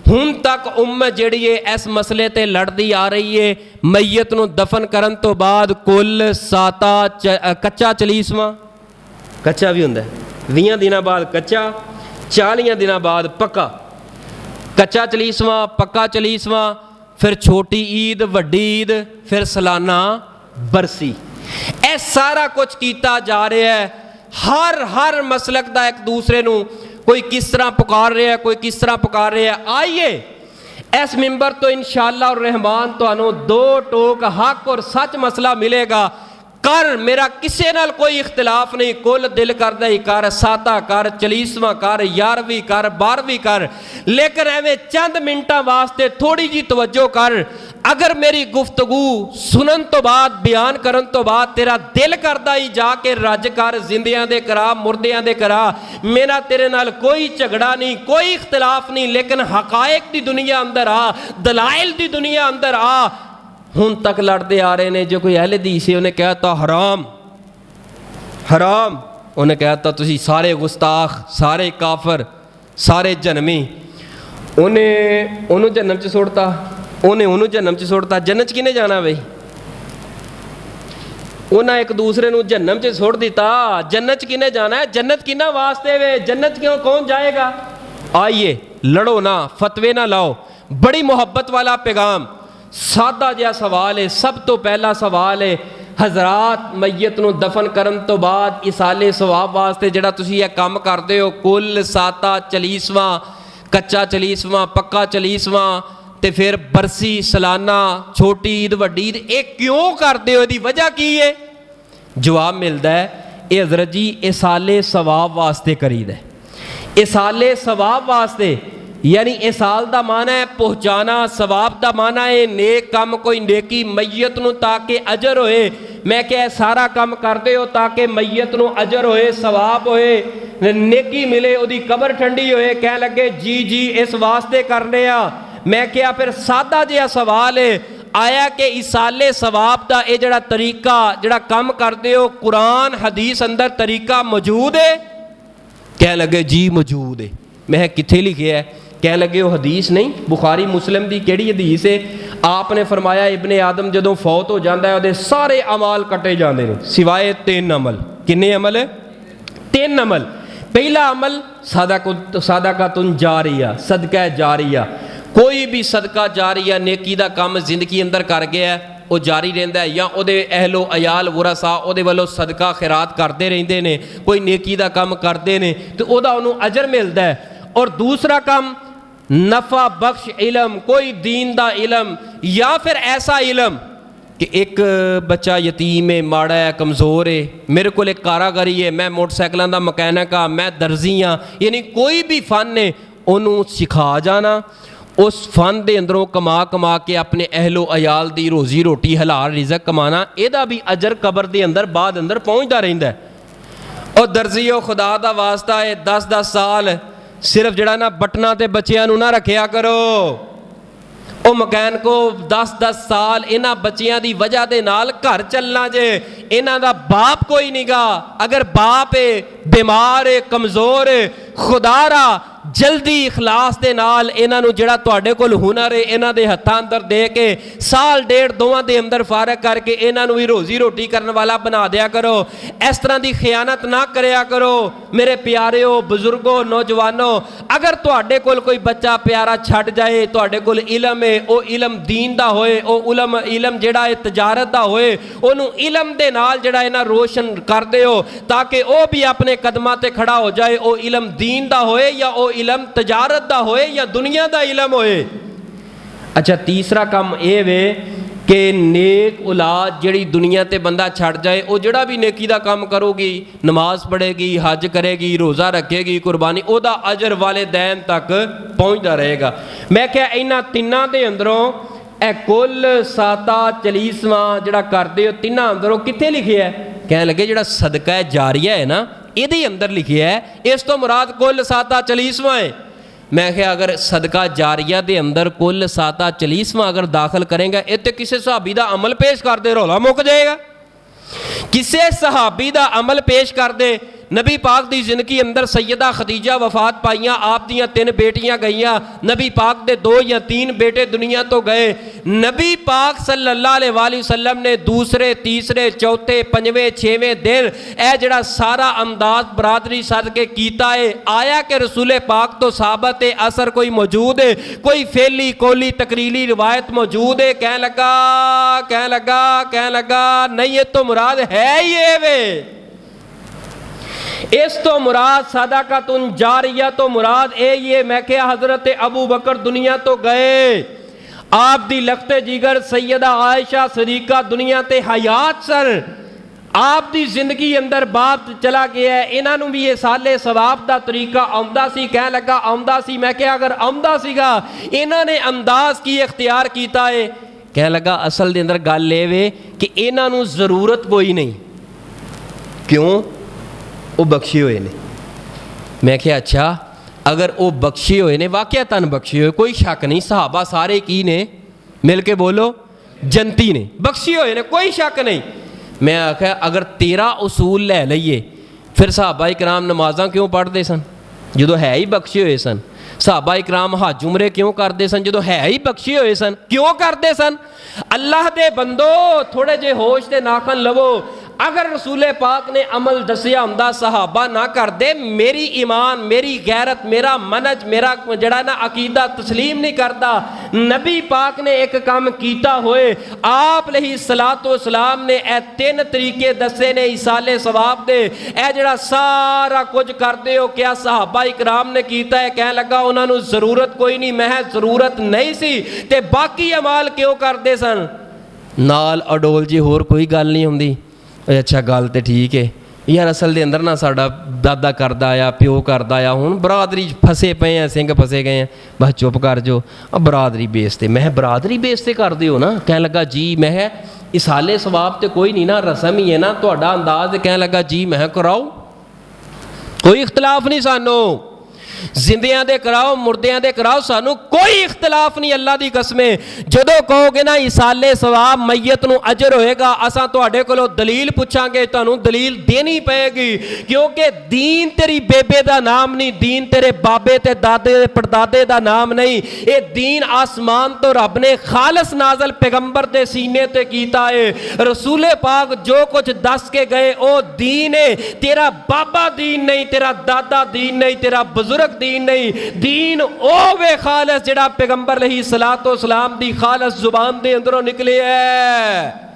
ਹੁਣ ਤੱਕ ਉਮਤ ਜਿਹੜੀ ਹੈ ਇਸ ਮਸਲੇ ਤੇ ਲੜਦੀ ਆ ਰਹੀ ਹੈ। ਮਈਤ ਨੂੰ ਦਫਨ ਕਰਨ ਤੋਂ ਬਾਅਦ ਕੁੱਲ 7 ਕੱਚਾ ਚਲੀਸਵਾਂ, ਕੱਚਾ ਵੀ ਹੁੰਦਾ 20 ਦਿਨਾਂ ਬਾਅਦ ਕੱਚਾ, 40 ਦਿਨਾਂ ਬਾਅਦ ਪੱਕਾ। ਕੱਚਾ ਚਲੀਸਵਾਂ, ਪੱਕਾ ਚਲੀਸਵਾਂ, ਫਿਰ ਛੋਟੀ ਈਦ, ਵੱਡੀ ਈਦ, ਫਿਰ ਸਾਲਾਨਾ ਬਰਸੀ। ਇਹ ਸਾਰਾ ਕੁਝ ਕੀਤਾ ਜਾ ਰਿਹਾ ਹੈ। ਹਰ ਮਸਲਕ ਦਾ ਇੱਕ ਦੂਸਰੇ ਨੂੰ ਕੋਈ ਕਿਸ ਤਰ੍ਹਾਂ ਪੁਕਾਰ ਰਿਹਾ, ਕੋਈ ਕਿਸ ਤਰ੍ਹਾਂ ਪੁਕਾਰ ਰਿਹਾ। ਆइए ਇਸ ਮਿੰਬਰ ਤੋਂ इंशाअल्लाह और रहमान ਤੁਹਾਨੂੰ 2 टोक हक और सच मसला मिलेगा। कर मेरा किसी नाल कोई इख्तिलाफ नहीं, कुल दिल करदा ही कर, 7 कर, 40वां कर, 11वीं कर, 12वीं कर, लेकिन एवें चंद मिनटां वास्ते थोड़ी जी तवज्जो कर। अगर मेरी गुफ्तगू सुनन तो बाद, बयान करन तो बाद तेरा दिल करदा ही जाके रज कर, जिंदियां दे करा, मुर्दियां दे करा। मेरा तेरे नाल कोई झगड़ा नहीं, कोई इख्तिलाफ नहीं, लेकिन हकायक दी दुनिया अंदर आ, दलाइल दी दुनिया अंदर आ। ਹੁਣ तक लड़ते आ रहे हैं। जो कोई अहले हदीस है उन्हें कहता हराम हराम, उन्हें कहता तुसी सारे गुस्ताख, सारे काफर, सारे जन्मी। उन्हें जन्नम च सुटता, उन्हें जन्नम च सुटता। जन्नत किने जाना बई? उन्हें एक दूसरे नूं जन्नम च सुट दिता। जन्नत किने जाना है? जन्नत किना वास्ते वे? जन्नत क्यों कौन जाएगा? आइए लड़ो ना, फतवे ना लाओ। बड़ी मोहब्बत वाला पैगाम, सादा जिहा सवाल है। सब तो पहला सवाल है हज़रात, मैयत नूं दफन करन तो बाद इसाले सवाब वास्ते जिहड़ा तुसीं इह काम करदे हो, कुल 7 चलीसवां, कच्चा चलीसवां, पक्का चलीसवां, ते फिर बरसी, सालाना, छोटी ईद, वड्डी ईद, ये क्यों करदे हो? इहदी वजह की है? जवाब मिलदा है ये हज़रत जी इसाले सवाब वास्ते करीदा है। इसाले सवाब वास्ते, यानी इसाल दा माना है पहुँचाना, सवाब दा माना है नेक काम, कोई नेकी मैयत नूं ताकि अजर होए। मैं क्या सारा काम करते हो ताकि मैयत नूं अजर होए, सवाब होए, नेकी मिले, उहदी कबर ठंडी होए। कह लगे जी जी इस वास्ते करने आ। मैं क्या फिर सादा जिहा सवाल है आया कि इसाले सवाब दा ये जिहड़ा तरीका, जिहड़ा काम करते हो, कुरान हदीस अंदर तरीका मौजूद है? कह लगे जी मौजूद है। मैं कित्थे लिखे है? कह लगे वो हदीस नहीं, बुखारी मुस्लिम की केड़ी हदीस है? आपने फरमाया इब्ने आदम जदों फौत हो जाता है उहदे सारे अमाल कटे जाते हैं सिवाय 3 अमल। किन्ने अमल? 3 अमल। पहला अमल सदकातुन जारिया, सदका जारिया। कोई भी सदका जारिया नेकी दा काम जिंदगी अंदर कर गया वो जारी रहिंदा है, या उहदे अहलो अयाल वरसा उहदे वल्लों सदका खैरात करते रहिंदे ने, कोई नेकी दा काम करते ने तो उहदा उहनूं अजर मिलदा है। और दूसरा काम नफ़ा बख्श इलम, कोई दीन दा इलम, या फिर ऐसा इलम कि एक बच्चा यतीम है, माड़ा है, कमज़ोर है, मेरे को एक कारागरी है, मैं मोटरसाइकिलों का मकैनिक हाँ, मैं दर्जी हाँ, यानी कोई भी फन है उन्होंने सिखा जाना, उस फन के अंदरों कमा के अपने अहलो अयाल की रोज़ी रोटी हलाल रिज़क कमाना, यदा भी अजर कबर के अंदर बाद अंदर पहुँचता रहिंदा है। और दर्जीओ खुदा दा वास्ता है 10-10 साल सिर्फ जड़ा ना बटना ते बच्चियां नूं ना रखिया करो। ओ मकैनिको 10-10 साल इन्हां बच्चियां दी वजह दे नाल घर चलना जे। इन्हां दा बाप कोई निगा, अगर बाप है बीमार है, कमज़ोर है, खुदारा जल्दी इखलास दे नाल इन्हां नूं जिहड़ा तुहाडे कोल हुनर है इन्हां दे हत्थां अंदर दे के साल डेढ़ दोवां दे अंदर फारग करके इन्हां नूं भी रोज़ी रोटी करने वाला बना दिया करो। इस तरह की खयानत ना करया करो मेरे प्यारिओ, बुजुर्गो, नौजवानों। अगर तुहाडे कोल कोई बच्चा प्यारा छड़ जाए, तुहाडे कोल इलम है, वो इलम दीन दा होए, वो इलम जिहड़ा है तजारत दा होए, उहनूं इलम दे नाल जिहड़ा इन्हां रोशन कर दिओ ताकि वो भी अपने कदमां ते खड़ा हो जाए। वो इलम दीन दा होए या वो इलम तजारत दा होए या दुनिया दा इलम होए। अच्छा, तीसरा काम ये वे कि नेक औलाद जिहड़ी दुनिया ते बंदा छड़ जाए, वो जिहड़ा भी नेकी दा काम करोगी, नमाज पढ़ेगी, हज करेगी, रोज़ा रखेगी, कुर्बानी, ओदा अजर वालिदैन तक पहुँचता रहेगा। मैं क्या इन्हां तिन्नां दे अंदरों ए कुल 7 चलीसवां जिहड़ा करदे हो, तिन्हां अंदरों कित्थे लिखिआ है? कह लगे जिहड़ा सदका जारिया है ना, ये अंदर लिखे है, इस तो मुराद कुल 7 चलीसवां है। मैं क्या अगर सदका जारिया दे अंदर कुल 7 चलीसवां अगर दाखिल करेंगे, ये तो किसी सहाबी दा अमल पेश कर दे, रौला मुक जाएगा। ਕਿਸੇ ਸਹਾਬੀ ਦਾ ਅਮਲ ਪੇਸ਼ ਕਰਦੇ। ਨਬੀ ਪਾਕ ਦੀ ਜ਼ਿੰਦਗੀ ਅੰਦਰ ਸੈਯਦਾ ਖਦੀਜਾ ਵਫਾਤ ਪਾਈਆਂ, ਆਪ ਦੀਆਂ 3 ਬੇਟੀਆਂ ਗਈਆਂ, ਨਬੀ ਪਾਕ ਦੇ 2 ਜਾਂ 3 ਬੇਟੇ ਦੁਨੀਆ ਤੋਂ ਗਏ। ਨਬੀ ਪਾਕ ਸੱਲੱਲਾਹੁ अलैहि वसल्लम ने दूसरे तीसरे चौथे 5वें 6वें दिन ਇਹ ਜਿਹੜਾ ਸਾਰਾ ਅੰਦਾਜ਼ ਬਰਾਦਰੀ ਸਦ ਕੇ ਕੀਤਾ ਹੈ। ਆਇਆ ਕਿ रसूल पाक तो साहबत असर कोई मौजूद है, कोई फेली कोली तकरीली रिवायत मौजूद है। कहने लगा नहीं, ये तो मुराद है ये वे, इस तो मुराद सदाकतुन जारिया तो मुराद ये। मैं क्या हजरत अबू बकर दुनिया तो गए, आप दी लखते जिगर सैयदा आयशा सदीका दुनिया ते हयात सन, आप दी जिंदगी अंदर बाप चला गया है। इन्हों भी ये साले सवाब का तरीका आउंदा सी। कह लगा आउंदा सी, मैं क्या अगर आउंदा सीगा इन्होंने अंदाज की इख्तियार किया है। कह लगा असल दे अंदर गल ये वे कि इन्हों जरूरत कोई नहीं, क्यों वो बख्शे हुए ने। मैं क्या अच्छा अगर वो बख्शे हुए ने, वाकया तन बख्शे हुए, कोई शक नहीं। सहाबा सारे की ने, मिल के बोलो, जनती ने, बख्शे हुए ने, कोई शक नहीं। मैं आख्या अगर तेरा उसूल लै लईए फिर सहाबा इकराम नमाज़ां क्यों पढ़ते सन जो है ही बख्शे हुए सन? सहाबा इकराम हज उमरे क्यों करते सन जो है ही बख्शे हुए सन? क्यों करते सन? अल्लाह दे बंदो थोड़े जे होश दे नाखन लवो। अगर रसूल पाक ने अमल दसिया हुंदा सहाबा ना करते, मेरी ईमान, मेरी गैरत, मेरा मनज, मेरा जड़ा ना अकीदा तस्लीम नहीं करता। नबी पाक ने एक काम कीता होए, आप अलैहिस्सलातु वस्सलाम ने ए 3 तरीके दसे ने इसाले सवाब दे। ए जड़ा सारा कुछ करते हो क्या सहाबा इकराम ने कीता है? कह लगा उन्होंने जरूरत कोई नहीं, मैं जरूरत नहीं सी ते बाकी अमाल क्यों करते सन? नाल अडोल जी होर कोई गल नहीं हुंदी। अच्छा गल तो ठीक है यार, असल के अंदर ना साडा दादा करदा आया, प्यो करदा आया, हुण बरादरी फसे पे हैं, सिंह फसे गए हैं, बस चुप कर जो। अब बरादरी बेस ते, मैं बरादरी बेस ते कर दिओ ना। कह लगा जी मैं इसाले सवाब तो कोई नहीं ना, रसम ही है ना तुहाडा अंदाज। कह लगा जी मैं कराओ, कोई इख्तलाफ नहीं सानू, जिंदियां दे कराओ मुर्दियां दे कराओ, सानू कोई इख्तलाफ नहीं। अल्लाह दी कसमें जदों कहोगे ना इसाले सवाब मैयत नूं अजर होएगा, असां तुहाडे कोलों दलील पुछांगे, तुहानूं दलील देनी पएगी, क्योंकि दीन तेरी बेबे दा नाम नहीं, दीन तेरे बाबे ते दादे ते परदादे दा नाम नहीं। ये दीन आसमान तो रब ने खालस नाजल पैगंबर दे सीने ते कीता है। रसूल पाक जो कुछ दस के गए ओ दीन है। तेरा बाबा दीन नहीं, तेरा दादा दीन नहीं, तेरा बुजुर्ग दीन नहीं। दीन ओ वे खालस जिहड़ा पैगंबर अलैहिस्सलातु वस्सलाम दी खालस जुबान दे अंदरों निकले है।